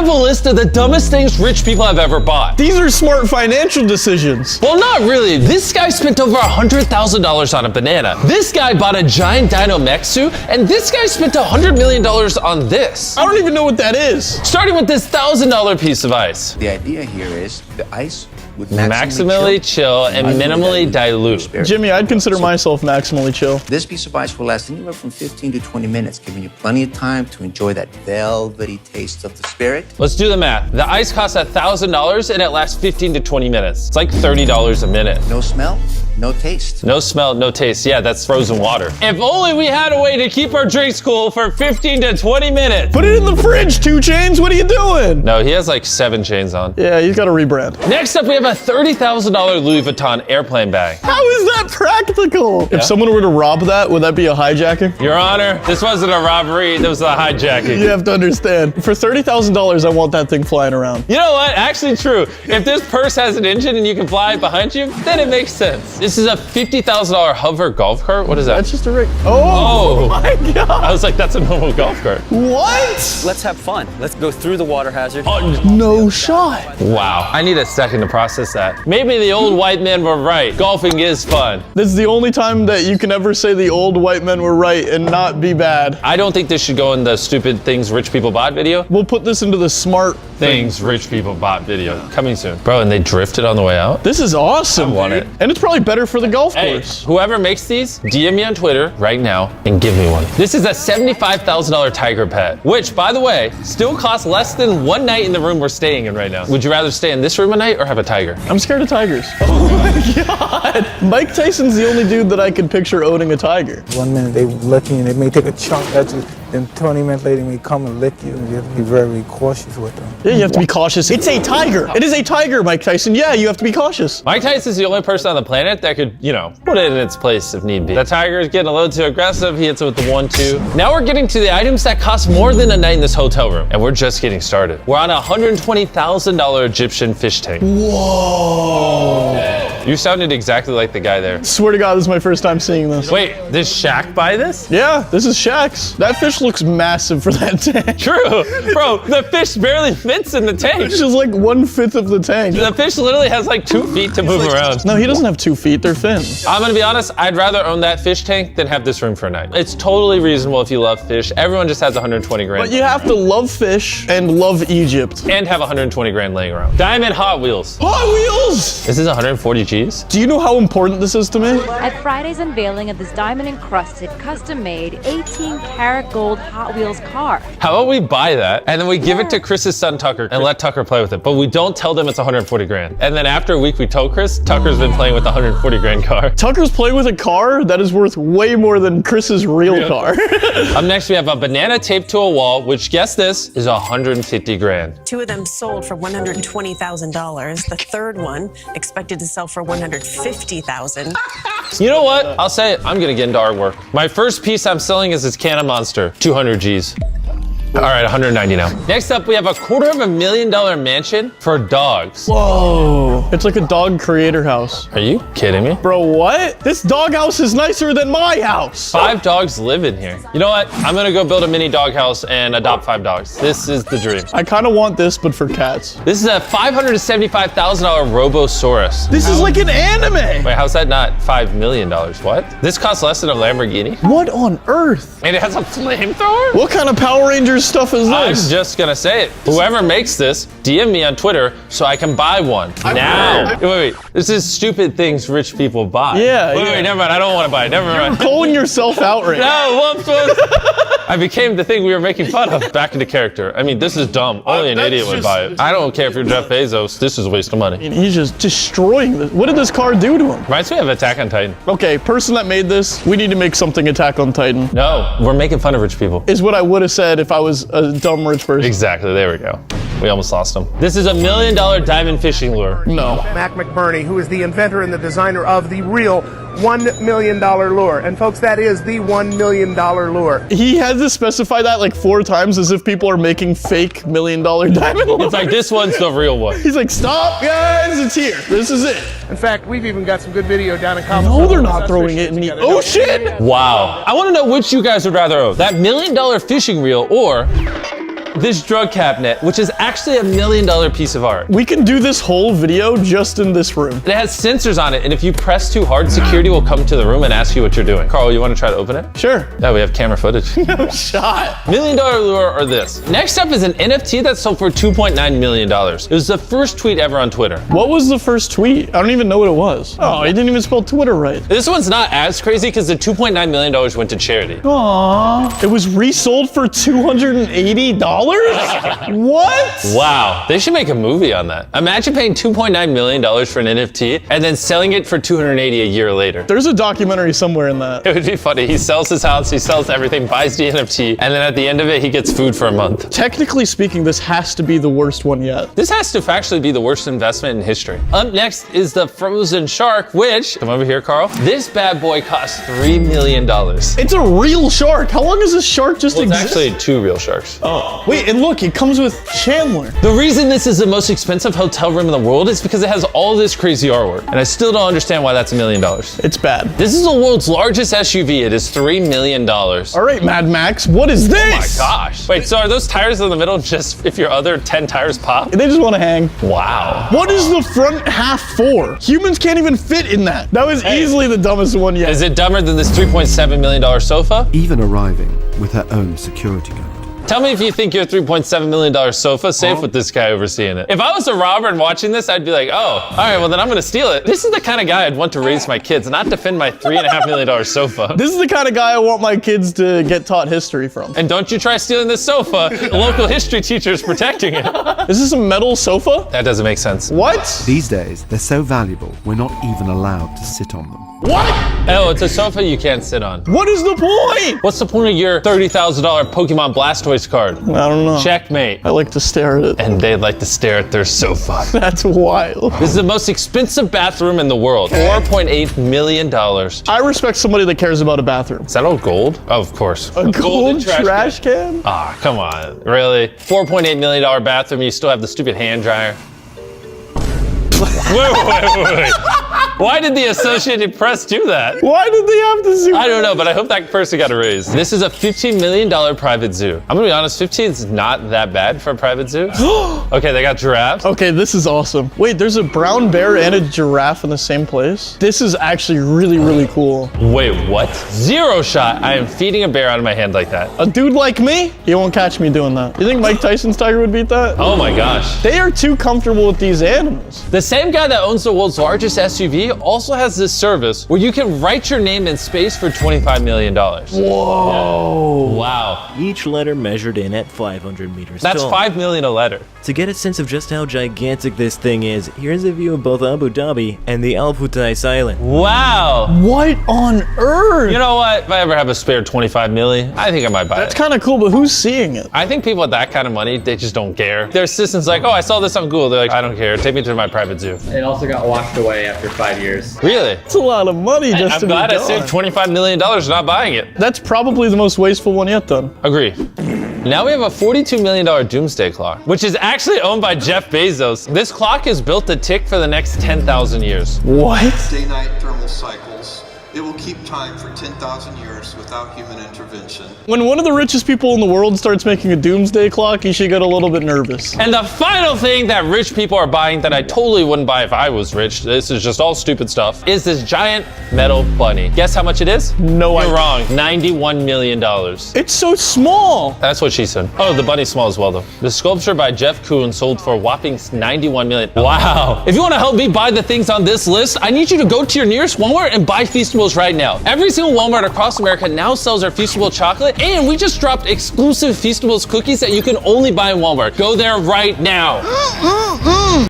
have a list of the dumbest things rich people have ever bought. These are smart financial decisions. Well, not really. This guy spent over $100,000 on a banana. This guy bought a giant dino mech suit, and this guy spent $100 million on this. I don't even know what that is. Starting with this $1,000 piece of ice. The idea here is the ice would Maximally chill and minimally dilute. Jimmy, I'd consider myself maximally chill. This piece of ice will last anywhere from 15 to 20 minutes, giving you plenty of time to enjoy that velvety taste of the spirit. Let's do the math. The ice costs $1,000 and it lasts 15 to 20 minutes. It's like $30 a minute. No smell, no taste. No smell, no taste. Yeah, that's frozen water. If only we had a way to keep our drinks cool for 15 to 20 minutes. Put it in the fridge, 2 Chainz. What are you doing? No, he has like 7 chains on. Yeah, he's got to rebrand. Next up, we have a $30,000 Louis Vuitton airplane bag. How is that practical? Yeah. If someone were to rob that, would that be a hijacking? Your Honor, this wasn't a robbery, this was a hijacking. You have to understand. For $30,000, I want that thing flying around. You know what? Actually true. If this purse has an engine and you can fly it behind you, then it makes sense. This is a $50,000 hover golf cart. What is that? That's just a rig. Oh my God. I was like, that's a normal golf cart. What? Let's have fun. Let's go through the water hazard. No shot. Wow. I need a second to process that. Maybe the old white men were right. Golfing is fun. This is the only time that you can ever say the old white men were right and not be bad. I don't think this should go in the stupid things rich people bought video. We'll put this into the smart Things rich people bought video. Coming soon. Bro, and they drifted on the way out? This is awesome. I want dude. it. And it's probably better for the golf Hey, course. whoever makes these, DM me on Twitter right now and give me one. This is a $75,000 tiger pet, which, by the way, still costs less than one night in the room we're staying in right now. Would you rather stay in this room a night or have a tiger? I'm scared of tigers. Oh my God. Mike Tyson's the only dude that I could picture owning a tiger. 1 minute they lick you and they may take a chunk at you, then 20 minutes later they may come and lick you, and you have to be very cautious with them. Yeah, you have to be cautious. It's a tiger. It is a tiger, Mike Tyson. Yeah, you have to be cautious. Mike Tyson's the only person on the planet that could, you know, put it in its place if need be. The tiger is getting a little too aggressive. He hits it with the 1-2. Now we're getting to the items that cost more than a night in this hotel room, and we're just getting started. We're on a $120,000 Egyptian fish tank. Whoa. You sounded exactly like the guy there. Swear to God, this is my first time seeing this. Wait, did Shaq buy this? Yeah, this is Shaq's. That fish looks massive for that tank. True. Bro, the fish barely fits in the tank. It's just like 1/5 of the tank. The fish literally has like 2 feet to move around. No, he doesn't have 2 feet. They're fins. I'm gonna be honest, I'd rather own that fish tank than have this room for a night. It's totally reasonable if you love fish. Everyone just has 120 grand. But you have to love fish and love Egypt. And have 120 grand laying around. Diamond Hot Wheels. Hot Wheels! This is 140 G's. Do you know how important this is to me? At Friday's unveiling of this diamond-encrusted, custom-made, 18-karat gold Hot Wheels car. How about we buy that and then we give it to Chris's son Tucker and let Tucker play with it, but we don't tell them it's 140 grand. And then after a week we told Chris, Tucker's been playing with the 140 grand car. Tucker's playing with a car that is worth way more than Chris's real car. Up next we have a banana taped to a wall, which, guess this, is 150 grand. 2 of them sold for $120,000. The third one expected to sell for $150,000. You know what? I'll say it, I'm gonna get into artwork. My first piece I'm selling is this Canna Monster, 200 G's. All right, 190 now. Next up, we have a $250,000 mansion for dogs. Whoa. It's like a dog creator house. Are you kidding me? Bro, what? This dog house is nicer than my house. 5 dogs live in here. You know what? I'm gonna go build a mini dog house and adopt 5 dogs. This is the dream. I kind of want this, but for cats. This is a $575,000 Robosaurus. This is like an anime. Wait, how's that not $5 million? What? This costs less than a Lamborghini? What on earth? And it has a flamethrower? What kind of Power Rangers stuff is I'm this? just gonna say it. Whoever makes this, DM me on Twitter so I can buy one. Now. Wait. This is stupid things rich people buy. Yeah, Wait, never mind. I don't want to buy it. Never mind. Calling yourself out right now. No, whoops. I became the thing we were making fun of. Back into character. I mean, this is dumb. Only an idiot would buy it. I don't care if you're Jeff Bezos. This is a waste of money. He's just destroying this. What did this car do to him? Reminds me of Attack on Titan. Okay, person that made this, we need to make something Attack on Titan. No, we're making fun of rich people. Is what I would have said if I was a dumb rich person. Exactly, there we go. We almost lost him. This is a $1 million diamond fishing lure. No. Mac McBurney, who is the inventor and the designer of the real $1 million lure. And folks, that is the $1 million lure. He had to specify that like 4 times as if people are making fake $1 million diamond lures. It's like, this one's the real one. He's like, stop guys, it's here. This is it. In fact, we've even got some good video down in Cabo. No, they're not throwing it in the ocean. Wow. I want to know which you guys would rather own. That $1 million fishing reel or this drug cabinet, which is actually $1 million piece of art. We can do this whole video just in this room. It has sensors on it, and if you press too hard, security will come to the room and ask you what you're doing. Carl, you want to try to open it? Sure. Yeah, we have camera footage. No shot. $1 million lure or this. Next up is an NFT that sold for $2.9 million. It was the first tweet ever on Twitter. What was the first tweet? I don't even know what it was. Oh, he didn't even spell Twitter right. This one's not as crazy because the $2.9 million went to charity. Aww. It was resold for $280? What? Wow, they should make a movie on that. Imagine paying $2.9 million for an NFT and then selling it for $280 a year later. There's a documentary somewhere in that. It would be funny. He sells his house, he sells everything, buys the NFT, and then at the end of it, he gets food for a month. Technically speaking, this has to be the worst one yet. This has to factually be the worst investment in history. Up next is the frozen shark, which, come over here, Carl. This bad boy cost $3 million. It's a real shark. How long has this shark just Well, it's exist? actually 2 real sharks. Oh, wait, and look, it comes with Chandler. The reason this is the most expensive hotel room in the world is because it has all this crazy artwork. And I still don't understand why that's $1 million. It's bad. This is the world's largest SUV. It is $3 million. All right, Mad Max, what is this? Oh my gosh. Wait, so are those tires in the middle just if your other 10 tires pop? They just want to hang. Wow. What is the front half for? Humans can't even fit in that. That was easily the dumbest one yet. Is it dumber than this $3.7 million sofa? Even arriving with her own security guard. Tell me if you think your $3.7 million sofa safe with this guy overseeing it. If I was a robber and watching this, I'd be like, oh, all right, well then I'm gonna steal it. This is the kind of guy I'd want to raise my kids, not defend my $3.5 million sofa. This is the kind of guy I want my kids to get taught history from. And don't you try stealing this sofa. The local history teacher is protecting it. Is this a metal sofa? That doesn't make sense. What? These days, they're so valuable, we're not even allowed to sit on them. What? Oh, it's a sofa you can't sit on. What is the point? What's the point of your $30,000 Pokemon Blastoise card? I don't know. Checkmate. I like to stare at it. And they'd like to stare at their sofa. That's wild. This is the most expensive bathroom in the world. $4.8 million. I respect somebody that cares about a bathroom. Is that all gold? Oh, of course. A gold trash can? Ah, come on. Really? $4.8 million bathroom, you still have the stupid hand dryer. Wait. Why did the Associated Press do that? Why did they have to zoom? I don't know, but I hope that person got a raise. This is a $15 million private zoo. I'm gonna be honest, 15 is not that bad for a private zoo. Okay, they got giraffes. Okay, this is awesome. Wait, there's a brown bear and a giraffe in the same place? This is actually really, really cool. Wait, what? Zero shot. I am feeding a bear out of my hand like that. A dude like me, he won't catch me doing that. You think Mike Tyson's tiger would beat that? Oh my gosh. They are too comfortable with these animals. The same guy that owns the world's largest SUV also has this service where you can write your name in space for $25 million. Whoa. Yeah. Wow. Each letter measured in at 500 meters That's tall. $5 million a letter. To get a sense of just how gigantic this thing is, here's a view of both Abu Dhabi and the Al Futais Island. Wow. What on earth? You know what? If I ever have a spare $25 million, I think I might buy That's it. kind of cool, but who's seeing it? I think people with that kind of money, they just don't care. Their assistant's like, oh, I saw this on Google. They're like, I don't care. Take me to my private zoo. It also got washed away after 5 years. Really? It's a lot of money just I'm to glad be I saved gone. $25 million not buying it. That's probably the most wasteful one yet done. Agree. Now we have a $42 million doomsday clock, which is actually owned by Jeff Bezos. This clock is built to tick for the next 10,000 years. What? Day-night thermal cycles. It will keep time for 10,000 years without human intervention. When one of the richest people in the world starts making a doomsday clock, you should get a little bit nervous. And the final thing that rich people are buying that I totally wouldn't buy if I was rich, this is just all stupid stuff, is this giant metal bunny. Guess how much it is? No idea. You're wrong. $91 million. It's so small. That's what she said. Oh, the bunny's small as well, though. The sculpture by Jeff Koons sold for a whopping $91 million. Wow. If you want to help me buy the things on this list, I need you to go to your nearest Walmart and buy Feastables right now. Every single Walmart across America now sells our Feastable chocolate, and we just dropped exclusive Feastables cookies that you can only buy in Walmart. Go there right now.